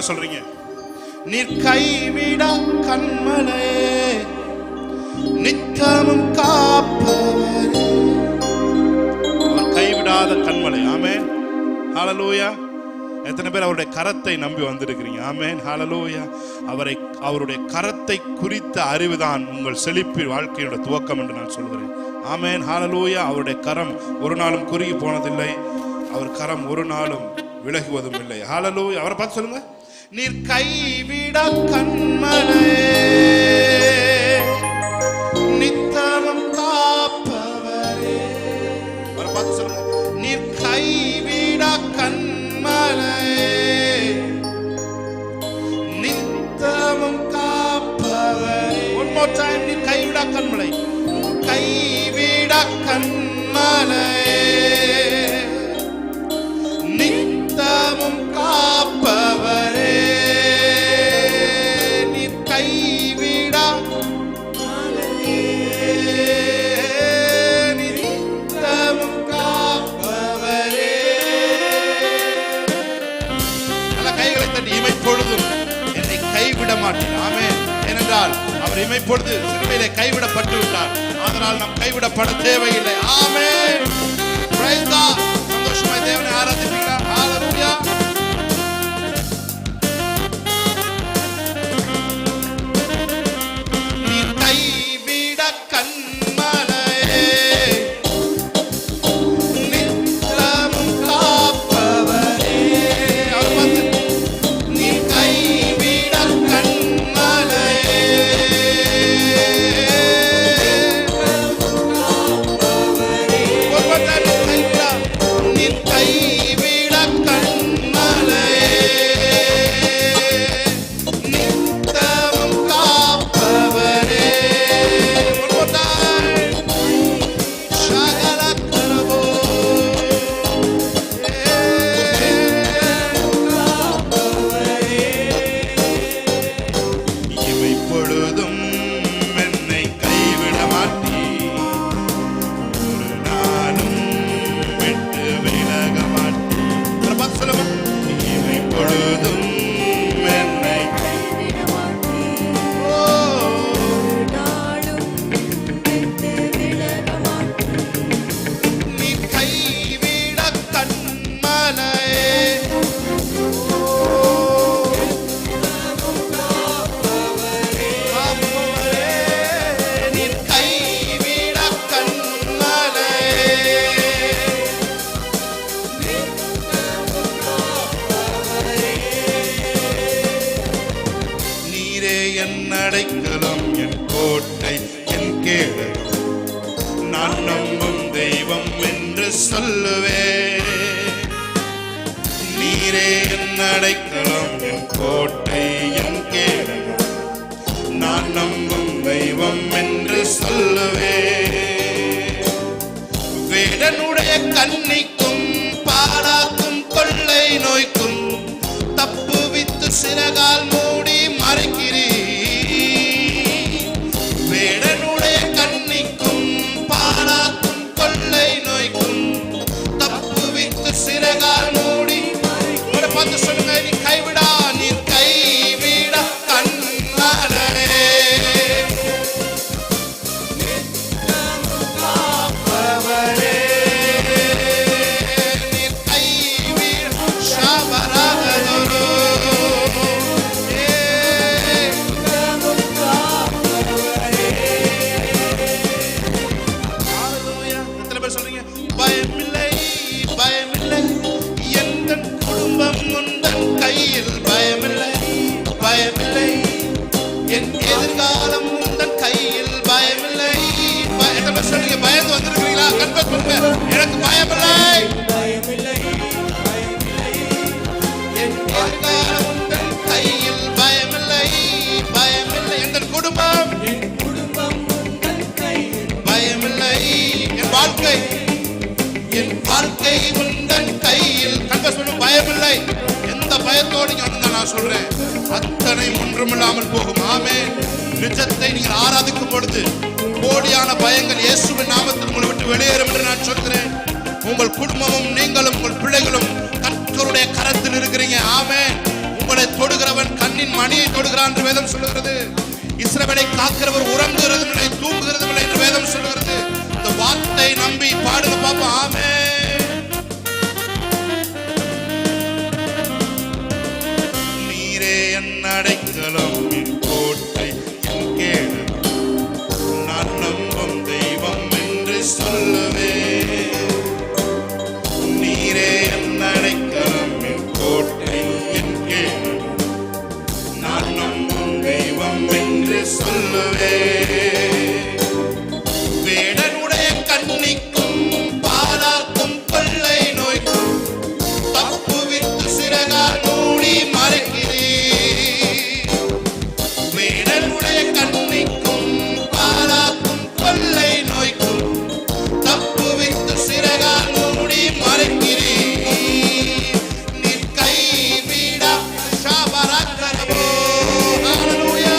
பேர் சொல்றீங்க? நீர் கைவிட கண்மலை, நித்தமும் காப்பவரே. அவர் கைவிடாத கண்மலை. ஆமென், ஹல்லேலூயா. எத்தனை பேர் அவருடைய கரத்தை நம்பி வந்திருக்கிறீங்க? ஆமென், ஹல்லேலூயா. அவருடைய கரத்தை குறித்த அறிவுதான் உங்கள் செழிப்பு வாழ்க்கையோட துவக்கம் என்று நான் சொல்கிறேன். ஆமென், ஹல்லேலூயா. அவருடைய கரம் ஒரு நாளும் குறுகி போனதில்லை, அவர் கரம் ஒரு நாளும் விலகுவதும் இல்லை. ஹல்லேலூயா. அவரை பார்த்து சொல்லுங்க, நீர் கைவிட கண்மலை, நித்தமும் காப்பவரே. அவரை பார்த்து சொல்லுங்க, நீர் கைவிட கண்மலை, நித்தமும் காப்பவரே. One more time, நீர் கைவிட கண்மலை, கைவிட கண்மலை, நித்தமும் காப்பவரே. நீர் கைவிட நித்தமும் காப்பவரே. நல்ல கைகளை தட்டி, இமைப்பொழுதும் என்னை கைவிட மாட்டேன். ஆமென். ஏனென்றால் அவர் இமைப்பொழுது சிலுவையிலே கைவிடப்பட்டு விட்டார். அதனால் நாம் கைவிடப்பட தேவையில்லை. ஆமென். Praise God. சந்தோஷமாய் தேவனை ஆராதிப்பீங்களா? ஹல்லேலூயா. நீ கைவிட கண்மலையே, நித்தமும் காப்பவரே. அவர் பார்த்து, நீ கைவிட கண்மலையே, அடைக்கலம், என் கோட்டை, என் கேடகம், நான் நம்பும் தெய்வம் என்று சொல்லுவே. நீரே என் அடைக்கலம், என் கோட்டை, என் கேடகம், நான் நம்பும் தெய்வம் என்று சொல்லுவே. வேடனுடைய கண்ணிக்கும் பாலாக்கும் கொள்ளை நோய்க்கும் தப்புவித்து சிறகால் மூடி மறைக்கிறீ. வேடனுடைய கண்ணிக்கும் பாலாக்கும் கொள்ளை நோய்க்கும் தப்புவித்து சிறகால் மூடி பார்த்து சொல்லுங்க, நீ கைவிடா, நீ கைவிட கண்மலையே. என் எதிர்காலம் உந்தன் கையில், பயமில்லை. சொல்லுங்க, பயந்து வந்திருக்கிறீங்களா? கன்ஃபர்ஸ் பண்ணுங்க, எனக்கு பயமில்லை. என் எதிர்காலம் உந்தன் கையில், பயமில்லை, பயமில்லை. என் குடும்பம் பயமில்லை. என் வாழ்க்கை உந்தன் கையில். கன்ஃபர்ஸ் பண்ணுங்க, பயமில்லை. எந்த பயத்தோடு நான் சொல்றேன், அத்தனை ஒன்றுமில்லாமல் போகும். ஆமென். நிஜத்தை நீங்கள் ஆராதிக்கும் பொழுது கோடியான பயங்கள் இயேசுவின் நாமத்தில் உங்களை விட்டு வெளியேறும் என்று நான் சொல்கிறேன். உங்கள் குடும்பமும் நீங்களும் உங்கள் பிள்ளைகளும் கர்த்தருடைய கரத்தில் இருக்கிறீங்க. ஆமென். உங்களை தொடுகிறவன் கண்ணின் மணியை தொடுகிறான் என்று வேதம் சொல்லுகிறது. இஸ்ரவேலை காக்கிறவர் உறங்குகிறது இல்லை, தூங்குகிறது இல்லை என்று வேதம் சொல்லுகிறது. இந்த வார்த்தை நம்பி பாடுங்க பாப்பா. ஆமென். நீரே என் அடைக்கலம், என் கோட்டை, என் கேடு, நான் நம்பும் தெய்வம் என்று சொல்லுவே. நீரே என் அடைக்கலம், என் கோட்டை, என் கேடு, நான் நம்பும் தெய்வம் என்று சொல்லுவே. வேடனுடைய கண்ணிக்கும் பாலாக்கும் கொள்ளை நோய்க்கும் தப்புவித்து சிறகால் மூடி மறைக்கிறீர். வேடனுடைய கண்ணிக்கும் பாலாக்கும் கொள்ளை நோய்க்கும் தப்புவித்து சிறகால் மூடி மறைக்கிறீர். நீர் கைவிடா ஷாபராக்கரபோ. ஹalleluya.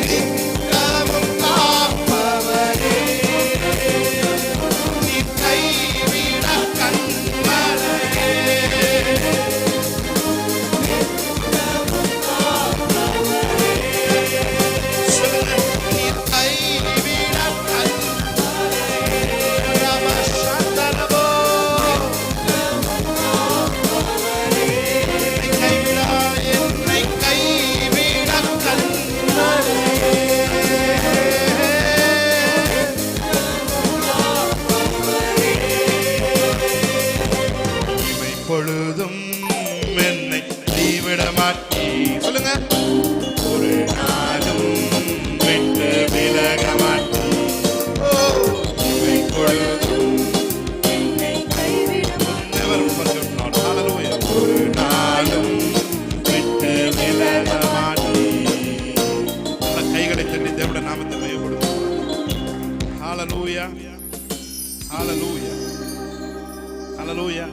நித்தமும் காப்பவரே, நீர் கைவிடா கண்மலையே. சொல்லுங்க. நீர் கைவிடா கண்மலையே. ரமஷந்தரபோ. என்னை கைவிட கண்மலையே. இமை பொழுதும் என்னை கைவிட மாட்டீ. சொல்லுங்க. ஒரு நாளும் விட்டு விலக மாட்டீ. ஓ, இமை பொழுதும் never forget Lord. Hallelujah. ஒரு நாளும் விட்டு விலக மாட்டீ. நல்ல கைகளை தட்டி தேவனுடைய நாமத்தை மகிமைப்படுத்துவோம். ஹalleluya. ஹalleluya. ஹalleluya.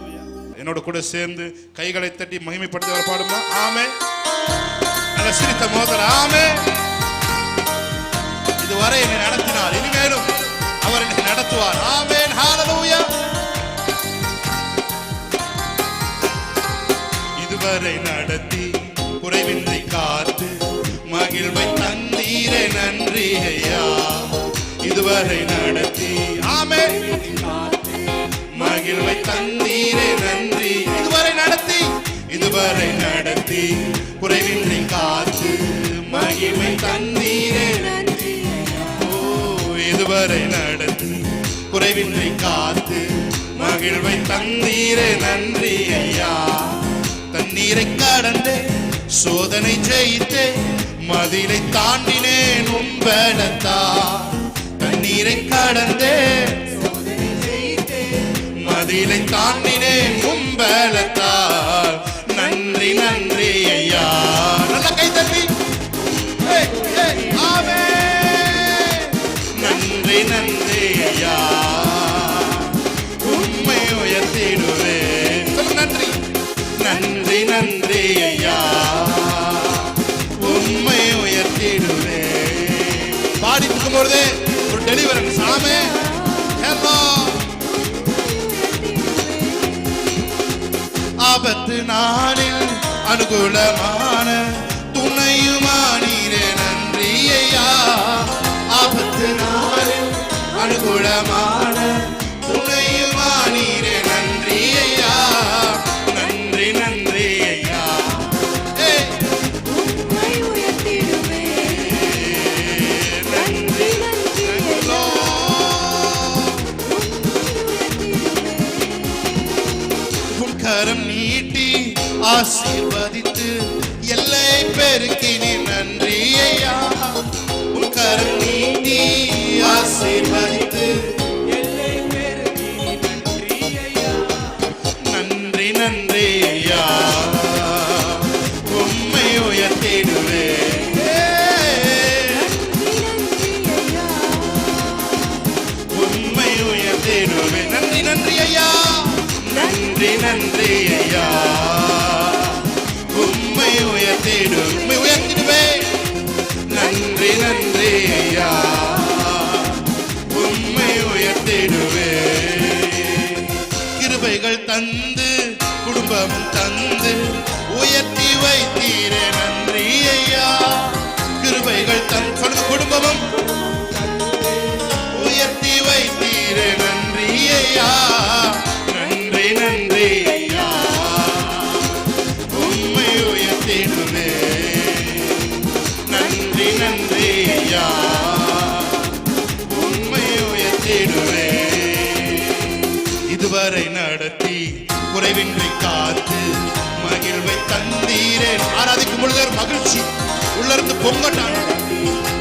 என்னோட கூட சேர்ந்து கைகளை தட்டி மகிமைப்படுத்தி பாடுமா. ஆமென். நல்ல சிரித்த மோதல். ஆமென். இதுவரை என்னை நடத்தினார், இனிமேலும் அவர் என்னை நடத்துவார். ஆமென். ஹalleluya. இதுவரை நடத்தி குறைவின்றி காத்து மகிழ்வை தந்தீரே நன்றி ஐயா. இதுவரை நடத்தி ஆமென் மகிழ்வை தந்தீரே நன்றி. இதுவரை நடத்தி குறைவின்றி காத்து மகிழ்வை தந்தீரே நன்றி. ஓ, இதுவரை நடத்தி குறைவின்றி காத்து மகிழ்வை தந்தீரே நன்றி ஐயா. தண்ணீரை கடந்தே சோதனை ஜெயித்தே மதிலை தாண்டினேன் உம்பலத்தா. தண்ணீரை கடந்தே மதிலை தாண்டினேன் உம்பலத்தால் நன்றி நன்றி ஐயா. நல்ல கை தட்டி ஆமென். நன்றி நன்றி ஐயா. உம்மை உயர்த்திடுவே. நன்றி நன்றி நன்றி ஐயா. உம்மை உயர்த்திடுவே. பாடி இருக்கும்போது ஒரு டெலிவரன்ஸ். ஆமென். ஹலோ. ஆபத்து நாளில் அனுகூலமான துணையுமானீரே நன்றி ஐயா. ஆபத்து நாளில் அனுகூலமான துணையுமானீரே நன்றி ஐயா. நன்றி நன்றி ஐயா. நன்றி நன்றி. உன் கரம் நீட்டி ஆசீர்வதித்து எல்லை பெருக்கினி நன்றி ஐயா. உன் கரம் நீட்டி ஆசீர்வதித்து எல்லை பெருக்கினி நன்றி ஐயா. நன்றி நன்றி ஐயா. உம்மை உயர்த்திடுவே. உம்மை உயர்த்திடுவே. நன்றி நன்றி ஐயா. நன்றி நன்றி ஐயா. உம்மை உயர்த்திடுவே. நன்றி நன்றி ஐயா. உம்மை உயர்த்திடுவே. கிருபைகள் தந்து குடும்பமும் தந்து உயர்த்தி வைத்து இதுவரை நடத்தி குறைவின்றி காத்து மகிழ்வை தந்தீரே. ஆராதிக்கும் பொழுது ஒரு மகிழ்ச்சி உள்ளிருந்து பொங்கட்டான்,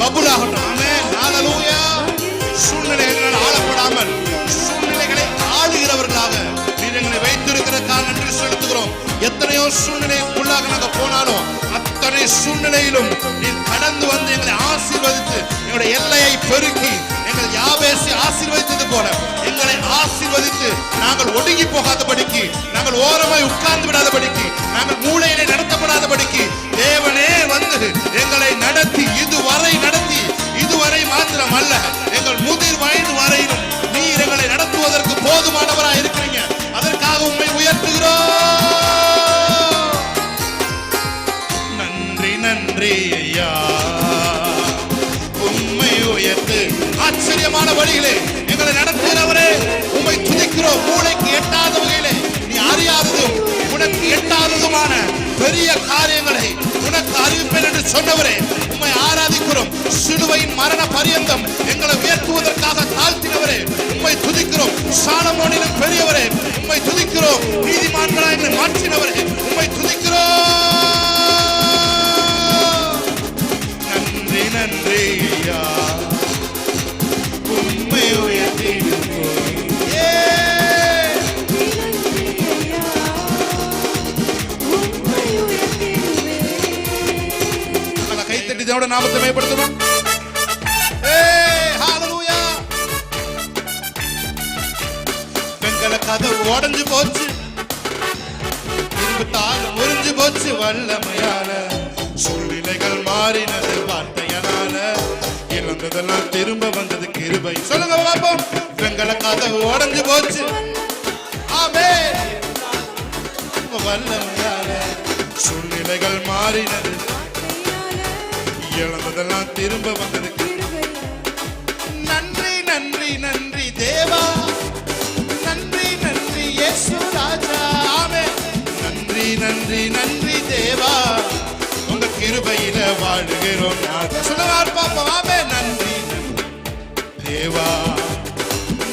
பபுலாகட்டும். ஆமென், ஹல்லேலூயா. சூழ்நிலைகளால் ஆளப்படாமல் சூழ்நிலைகளை ஆளுகிறவர்களாக நீர் எங்களை வைத்திருக்கிறதுக்காக நன்றி செலுத்துகிறோம். எத்தனையோ சூழ்நிலைக்குள்ளாக நாங்கள் போனாலும் அத்தனை சூழ்நிலையிலும் நீர் கடந்து வந்து எங்களை ஆசீர்வதித்து எங்களுடைய எல்லையை பெருக்கி எங்கள் யாபேசை ஆசீர்வதித்தது போல எங்களை ஆசீர்வதித்து நாங்கள் ஒடுங்கி போகாதபடிக்கு, நாங்கள் ஓரமாய் உட்கார்ந்து விடாதபடிக்கு, நாங்கள் மூளையிலே நடத்தப்படாதபடிக்கு தேவனே வந்து எங்களை நடத்தி இதுவரை மாத்திரம் அல்ல, எங்கள் முதிர் வயது வரையிலும் நீர் எங்களை நடத்துவதற்கு போதுமானவராய் இருக்கிறீங்க. அதற்காக உம்மை உயர்த்துகிறோம். நன்றி நன்றி ஐயா, உம்மை உயர்த்து. ஆச்சரியமான வழியிலே எங்களை நடத்துகிறவரே உம்மை துதிக்கிறோம். மூளைக்கு எட்டாத வகையிலே நீ அறியாததும் உனக்கு எட்டாததுமான பெரிய காரியங்களை உனக்கு அறிவிப்பேன் என்று சொன்னவரே உம்மை ஆராதிக்கிறோம். சிலுவையின் மரண பரியந்தம் எங்களை உயர்த்துவதற்காக தாழ்த்தினவரே உம்மை துதிக்கிறோம். சாலமோனிலும் பெரியவரே உம்மை துதிக்கிறோம். நீதிமான்களாய் எங்களை மாற்றினவரே உம்மை துதிக்கிறோம். நன்றி நன்றி ஐயா, உம்மை உயர்த்திடுவோம். கைத்தட்டி தேவனுடைய நாமத்தை மேம்படுத்துவோம். ஹல்லேலூயா. வெங்கல கதவு உடைஞ்சு போச்சு, இரும்பு தாள் முறிஞ்சு போச்சு, வல்லமையால சூழ்நிலைகள் மாறினது வார்த்தையால, இழந்ததெல்லாம் திரும்ப வந்தது கிருபை. சொல்லுங்க பாப்போம். வெங்கல கதவு உடைஞ்சு போச்சு, ஆமென், வல்லமையால சூழ்நிலைகள் மாறினது, இழந்ததெல்லாம் திரும்ப வந்தது. நன்றி நன்றி நன்றி தேவா, நன்றி நன்றி இயேசு ராஜா. ஆமென். நன்றி நன்றி நன்றி தேவா, உங்க கிருபையில வாழுகிறோம். சொல்லுவார் பாப்போம். ஆமென். நன்றி நன்றி தேவா,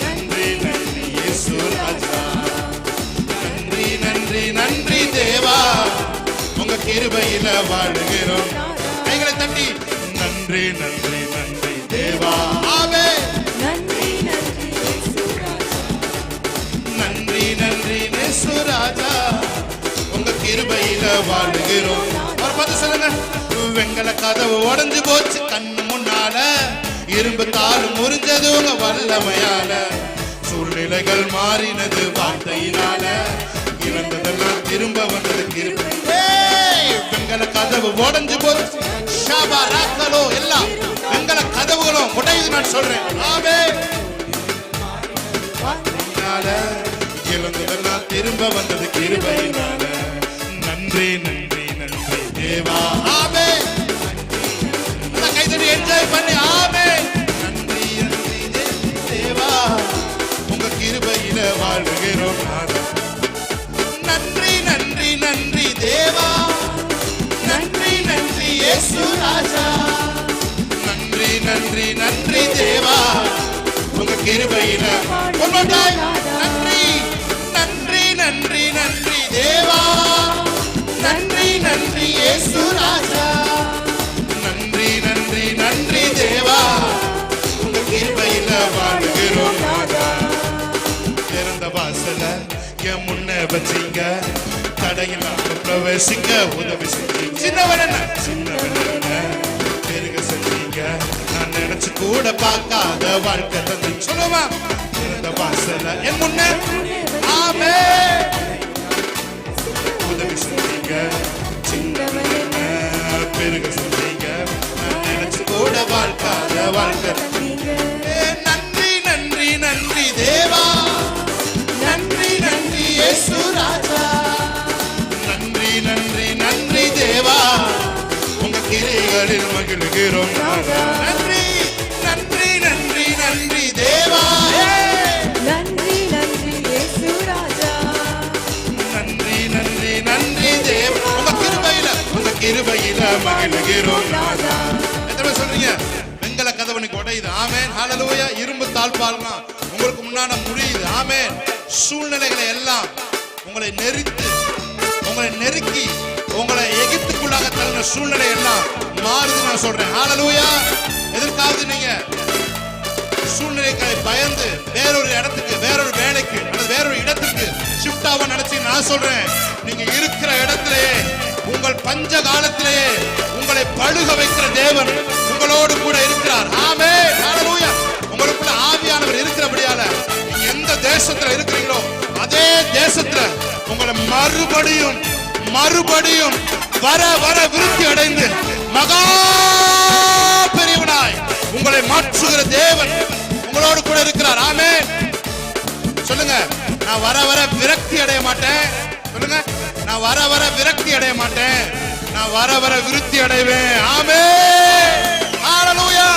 நன்றி நன்றி இயேசு ராஜா. நன்றி நன்றி நன்றி தேவா, உங்க கிருபையில வாழுகிறோம். கைகளை தட்டி நன்றி நன்றி நன்றி தேவா. ஆமென். நன்றி நன்றி இயேசு ராஜா, நன்றி நன்றி இயேசு ராஜா, உங்க கிருபையில வாழுகிறோம். ஒரு பத்து சொல்லுங்க. வெங்கல கதவு உடைஞ்சு போச்சு கண்ணு முன்னால, இரும்பு தாள் முறிஞ்சது உங்க வல்லமையால, சூழ்நிலைகள் மாறினது வார்த்தையினால, இழந்ததெல்லாம் திரும்ப வந்தது கிருபை. வெங்கல கதவு உடைஞ்சு போச்சு, ஷாபாராக்கலோ எல்லாம் வெங்கல கதவுகளும் உடையுது நான் சொல்றேன். ஆமென். இழந்ததெல்லாம் திரும்ப வந்தது கிருபையினால. நன்றி நன்றி நன்றி தேவா. ஆமென். கைதடி என்ஜாய் பண்ணி. ஆமென். நன்றி நன்றி தேவா, உங்க கிருபையில வாழுகிறோம். நன்றி நன்றி நன்றி தேவா, நன்றி நன்றி இயேசு ராஜா. நன்றி நன்றி நன்றி தேவா, உங்க கிருபையில. நன்றி நன்றி நன்றி நன்றி தேவா, நன்றி நன்றி இயேசு ராஜா. நன்றி நன்றி நன்றி தேவா, உங்க கிருபையில வாழுகிறோம். திறந்த வாசல என் முன்ன வச்சீங்க, தடையில்லாம பிரவேசிக்க உதவி செஞ்சீங்க. சின்னவன பெருக செஞ்சீங்க, நான் நினைச்சு கூட பார்க்காத வாழ்க்கை தந்தீங்க. சொல்லுவா. திறந்த வாசல என் முன்ன. ஆமென். உதவி செஞ்சீங்க, சின்னவன பெருக செஞ்சீங்க, நான் நினைச்சு கூட பார்க்காத வாழ்க்கை. நன்றி நன்றி நன்றி தேவா, நன்றி நன்றி இயேசு ராஜா. நன்றி நன்றி நன்றி தேவா, உங்க கிரைகளில் மகிழ்கிறோம். நன்றி நன்றி நன்றி நன்றி தேவா, நன்றி நன்றி இயேசு ராஜா. நன்றி நன்றி நன்றி தேவா, உங்க கிருபையில மகிழ்கிறோம். எத்தனை சொல்றீங்க? வெங்கல கதவனுக்கு உடையுது. ஆமென். ஹல்லேலூயா. இரும்பு தாழ்பால்னா உங்களுக்கு முன்னாடி முடியுது. ஆமென். சூழ்நிலைகளை எல்லாம் உங்களை நெருக்கி உங்களை எகிப்துக்குள்ளாக தள்ளின சூழ்நிலை எல்லாம் மாறுது நான் சொல்றேன். ஹல்லேலூயா. எதற்காவது நீங்க சூழ்நிலைகளை பயந்து வேறொரு இடத்துக்கு, வேறொரு வேலைக்கு அல்லது வேறொரு இடத்துக்கு ஷிஃப்ட் ஆக நினைச்சு நான் சொல்றேன், நீங்க இருக்கிற இடத்திலேயே உங்கள் பஞ்ச காலத்திலேயே உங்களை பழுக வைக்கிற தேவன் உங்களோடு கூட இருக்கிறார். ஆமென். ஹல்லேலூயா. உங்களுக்குள்ள ஆவியானவர் இருக்கிறபடியால நீங்க எந்த தேசத்துல இருக்கிறீங்களோ அதே தேசத்துல உங்களை மறுபடியும் வர விருத்தி அடைந்து மகா பெரியவனாய் உங்களை மாற்றுகிற தேவன் உங்களோடு கூட இருக்கிறார். ஆமென். சொல்லுங்க, நான் வர விரக்தி அடைய மாட்டேன். சொல்லுங்க, நான் வர விரக்தி அடைய மாட்டேன், நான் வர விருத்தி அடைவேன். ஆமென். ஹல்லேலூயா.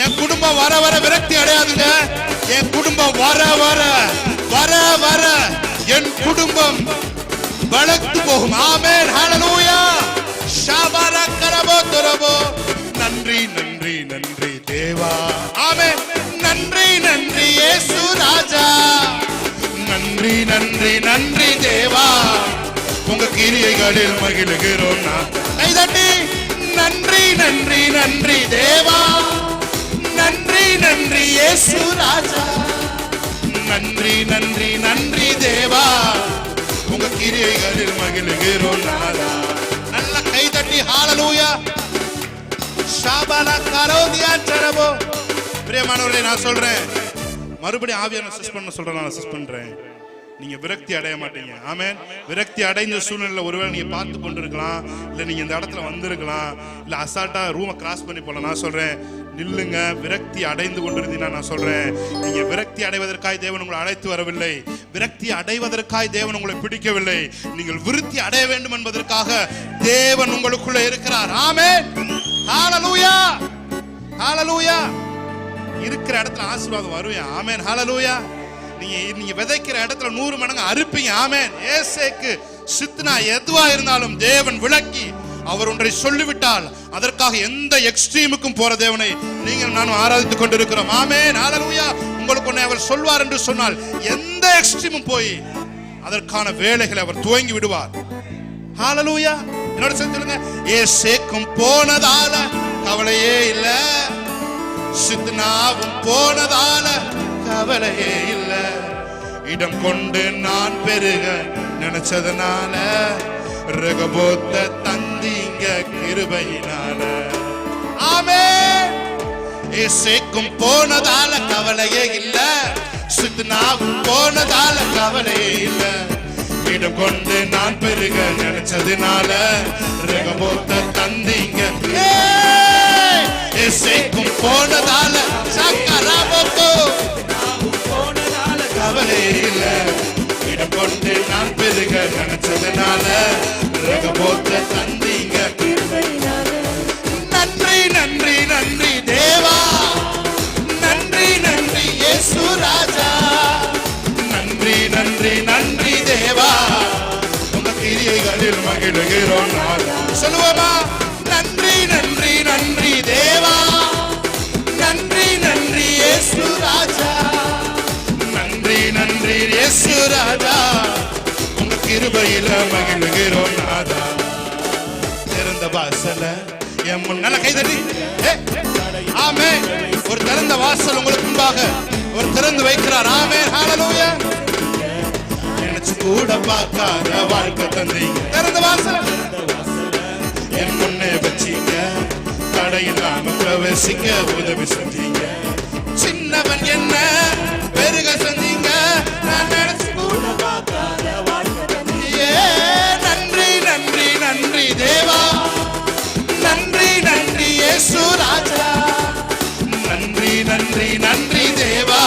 என் குடும்பம் வர விரக்தி அடையாதுங்க. என் குடும்பம் வர என் குடும்பம் வளர்த்து போகும். ஆமென். ஹல்லேலூயா. ஷாபாரா கரபோ துரபோ. நன்றி தேவா. ஆமென். நன்றி இயேசு ராஜா. நன்றி தேவா. உங்க கிரியைகளில் மகிழுகிறோம் நான். கைதட்டி நன்றி தேவா. நன்றி இயேசு ராஜா. நன்றி தேவா. உங்க கிரியைகளில் மகிழுகிறோம் நாதா. நல்ல கைதட்டி ஹல்லேலூயா. ஷாபாலா கரோதியா சரபோ. பிரியமானவர்களே, நான் சொல்றேன், மறுபடியும் ஆவியான சஸ்பெண்ட் சொல்றேன், நான் சஸ்பெண்ட்றேன். நீங்க விரக்தி அடைய மாட்டீங்க. ஆமென். விரக்தி அடைஞ்ச சூழ்நிலை ஒருவேளை நீங்க பார்த்து கொண்டிருக்கலாம், இல்ல நீங்க இந்த இடத்துல வந்திருக்கலாம், இல்ல அசால்ட்டா ரூமை கிராஸ் பண்ணி போல. நான் சொல்றேன், நில்லுங்க. விரக்தி அடைந்து கொண்டிருந்தீங்கன்னா நான் சொல்றேன், நீங்க விரக்தி அடைவதற்காய் தேவன் உங்களை அழைத்து வரவில்லை. விரக்தி அடைவதற்காய் தேவன் உங்களை பிடிக்கவில்லை. நீங்கள் விருத்தி அடைய வேண்டும் என்பதற்காக தேவன் உங்களுக்குள்ள இருக்கிறார். ஆமென். ஹல்லேலூயா. ஹல்லேலூயா. இருக்கிற இடத்துல ஆசீர்வாதம் வருவீங்க. ஆமென். ஹல்லேலூயா. நீங்க விதைக்கிற இடத்துல 100 மடங்கு அறுப்பீங்க. ஆமென். ஏசேக்கு சித்னா எதுவா இருந்தாலும் தேவன் விளக்கி அவர் ஒன்றை சொல்லிவிட்டால் அதற்காக எந்த எக்ஸ்ட்ரீமுக்கும் போற தேவனை நீங்கள் நானும் ஆராதித்துக் கொண்டிருக்கிறோம். ஆமென். ஹல்லேலூயா. உங்களுக்கு ஒன்றை அவர் சொல்வார் என்று சொன்னால் எந்த எக்ஸ்ட்ரீமும் போய் அதற்கான வேலைகளை அவர் துவங்கி விடுவார். ஹல்லேலூயா. என்னோட சொல்லுங்க, ஏசேக்கும் போனதால கவலையே இல்ல, சித்னாவும் போனதால கவலையே இல்ல, இடம் கொண்டு நான் பெருக நினைச்சதுனால ரகபோத்த தந்தீங்க கிருபையினால. ஆமென். ஏசேக்கும் போனதால கவலையே இல்ல, சித்னாவும் போனதால கவலையே இல்ல, இடம் கொண்டு நான் பெருக நினைச்சதுனால ரகபோத்த தந்தீங்க. ஏசேக்கும் போனதால சக்கரபோத்தோ கவலை இல்ல, இடம் கொண்டு நான் பெருக நினைச்சதுனால ரகபோத்த தந்தீங்க. நன்றி தேவா. நன்றி இயேசு ராஜா. நன்றி தேவா. உங்க கிரியைகளில் மகிழுகிறோம். சொல்லுவோமா? நன்றி தேவா. நன்றி இயேசு ராஜா. நன்றி இயேசு ராஜா. உங்க கிருபையில மகிழுகிறோம் நாதா. திறந்த வாசல என் முன்னால கைதட்டி. ஆமென். ஒரு திறந்த வாசல் உங்களுக்கு முன்பாக ஒரு திறந்து வைக்கிறார். ஆமென். ஹல்லேலூயா. நினைச்சு கூட பார்க்காத வாழ்க்கை தந்தீங்க. திறந்த வாசல் என் முன்னே வச்சீங்க, தடையில்லாம பிரவேசிக்க உதவி செஞ்சீங்க. சின்னவன் என்ன பெருக செஞ்சீங்க, நான் நினைச்சு கூட பார்க்காத வாழ்க்கை தந்தீங்க. நன்றி தேவா. நன்றி இயேசு ராஜா. நன்றி தேவா.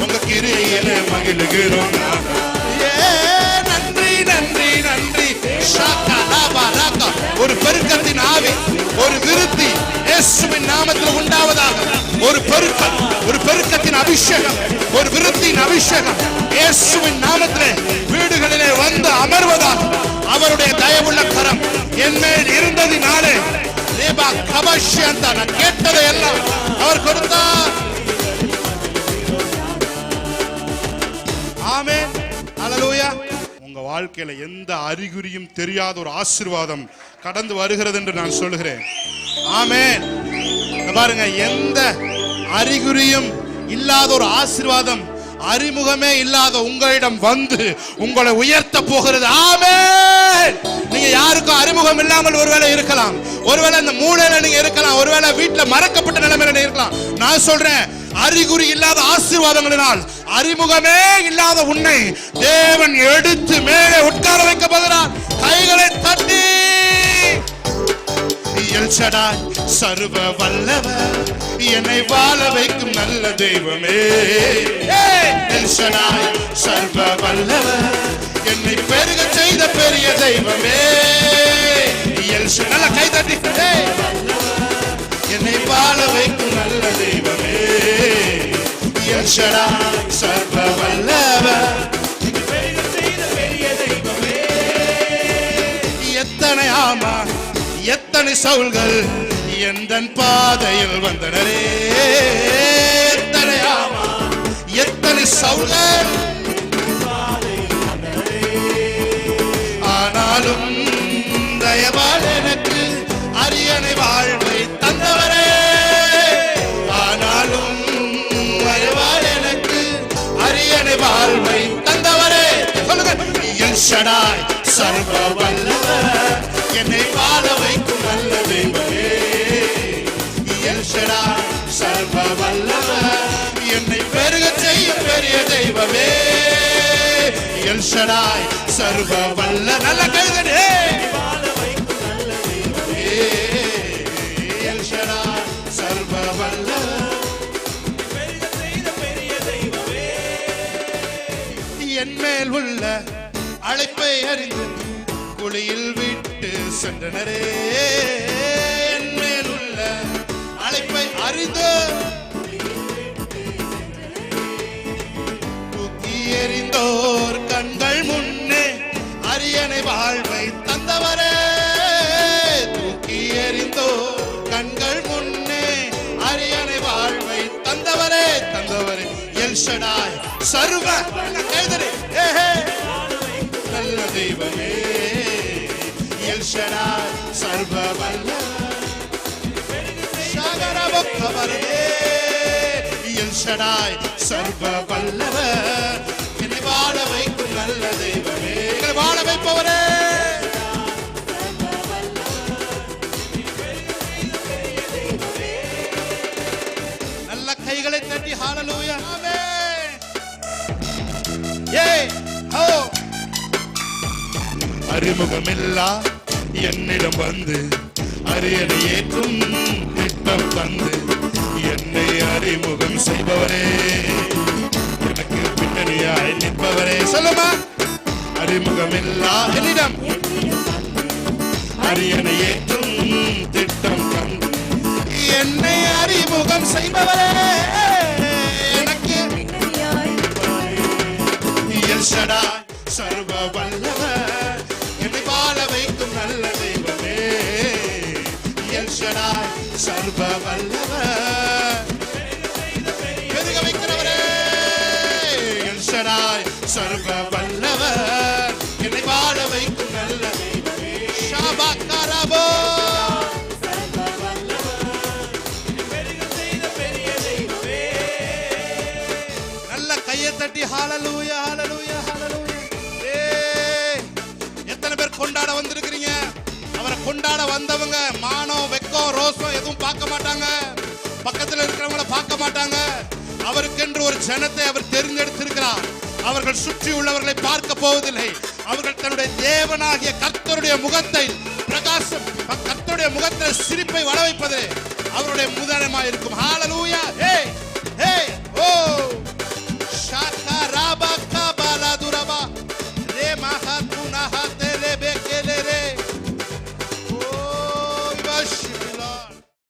உங்க கிரியையில மகிழுகிறோம். நன்றி. ஒரு பெருக்கத்தின் ஆவி, ஒரு விருத்தி இயேசுவின் நாமத்தில் உண்டாவதாக. ஒரு பெருக்கத்தின் அபிஷேகம், ஒரு விருத்தியின் அபிஷேகம் இயேசுவின் நாமத்திலே வீடுகளிலே வந்து அமர்வதாக. அவருடைய தயவுள்ள கரம் என் மேல் இருந்ததினாலே நான் கேட்டதை எல்லாம் அவர் கொடுத்தார். உங்க வாழ்க்கையில எந்த அறிகுறியும் தெரியாத ஒரு ஆசீர்வாதம் கடந்து வருகிறது என்று நான் சொல்லுகிறேன். ஆமென். பாருங்க, எந்த அறிகுறியும் இல்லாத ஒரு ஆசீர்வாதம், அறிமுகமே இல்லாத உங்களிடம் வந்து உங்களை உயர்த்த போகிறது. ஆமென். நீங்க யாருக்கும் அறிமுகம் இல்லாமல் ஒருவேளை இருக்கலாம், ஒருவேளை இந்த மூலையில நீங்க இருக்கலாம், ஒருவேளை வீட்டுல மறக்கப்பட்ட நிலைமையில இருக்கலாம். நான் சொல்றேன், அறிகுறி இல்லாத ஆசீர்வாதங்களினால் அறிமுகமே இல்லாத உன்னை தேவன் எடுத்து மேலே உட்கார வைக்க போகிறார். கைகளை தட்டி எல் ஷடாய் சர்வ வல்லவர், என்னை வாழ வைக்கும் நல்ல தெய்வமே. எல் ஷடாய் சர்வ வல்லவர், என்னை பெருக செய்த பெரிய தெய்வமே. எல் ஷடாய் கை தட்டி என்னை வாழ வைக்கும் நல்ல தெய்வமே. எல் ஷடாய் சர்வ வல்லவர், என்னை பெருக செய்த பெரிய தெய்வமே. எத்தனை ஆமா எத்தனை சவுல்கள் எந்தன் பாதையில் வந்தனரே. எத்தனை ஆமா எத்தனை சவுல்கள் ஆனாலும் தயவால் எனக்கு அரியணை வாழ்வை தந்தவரே. ஆனாலும் தயவால் எனக்கு அரியணை வாழ்வை தந்தவரே. சொல்லுங்க. எல் ஷடாய் சர்வ வல்லவர், என்னை வாழ வைக்கும் நல்ல தெய்வமே. எல் ஷடாய் சர்வ வல்லவர், என்னை பெருக செய்யும் பெரிய தெய்வமே. எல் ஷடாய் சர்வ வல்ல நல்ல கைதே வாழ வைக்கும் நல்ல தெய்வமே. எல் ஷடாய் சர்வ வல்லவர், பெருக செய்த பெரிய தெய்வமே. என் மேல் உள்ள அழைப்பை அறிந்து குழியில் விட்டு சென்றனரே. என் மேல் உள்ள அழைப்பை அறிந்து தூக்கி எறிந்தோர் கண்கள் முன்னே அரியணை வாழ்வை தந்தவரே. தூக்கி எறிந்தோர் கண்கள் முன்னே அரியணை வாழ்வை தந்தவரே. தந்தவரே. எல் ஷடாய் சர்வ கைதரே நல்ல தெய்வமே. எல் ஷடாய் சர்வ வல்லவர், எல் ஷடாய் சர்வ வல்லவர், என்னை வாழ வைக்கும் நல்ல தெய்வமே. எங்களை வாழ வைப்பவரே. நல்ல கைகளை தட்டி ஹல்லேலூயா. ஆமென். ஏய் ஹோ. அறிமுகமில்லா என்னிடம் வந்து அரியணை ஏற்றும் திட்டம் தந்து என்னை அறிமுகம் செய்பவரே, எனக்கு பின்னணியாய் நிற்பவரே. சொல்லுமா. அறிமுகமில்லா என்னிடம் அரியணை ஏற்றும் திட்டம் தந்து என்னை அறிமுகம் செய்பவரே, எனக்கு எல் ஷடாய் சர்வ வல்லவர், என்னை வாழ வைக்கும் நல்ல தெய்வமே. எல் ஷடாய் சர்வ வல்லவர், பெருக வைக்கிறவரே. எல் ஷடாய் சர்வ வல்லவர், என்னை வாழ வைக்கும் நல்ல தெய்வமே. ஷாபாக்காரபோ சர்வ வல்லவர், பெருக செய்த பெரிய தெய்வமே. நல்ல கையை தட்டி ஹல்லேலூயா ஹல்லேலூயா ஹல்லேலூயா. எத்தனை பேர் கொண்டாட வந்திருக்கிறீங்க? அவரை கொண்டாட வந்தவங்க மானம் வெக்கம் ரோசம் எதுவும் பார்க்க மாட்டாங்க, பக்கத்தில் இருக்கிறவங்கள பார்க்க மாட்டாங்க. அவருக்கென்று ஒரு ஜனத்தை அவர் தெரிந்தெடுத்திருக்கிறார். அவர்கள் சுற்றி உள்ளவர்களை பார்க்க போவதில்லை. அவர்கள் தன்னுடைய தேவனாகிய கர்த்தருடைய முகத்தை பிரகாசம், கர்த்தருடைய முகத்தில் சிரிப்பை வள வைப்பது அவருடைய முதலமாய் இருக்கும். ஹல்லேலூயா. ஹே ஹே ஓ ஷாக்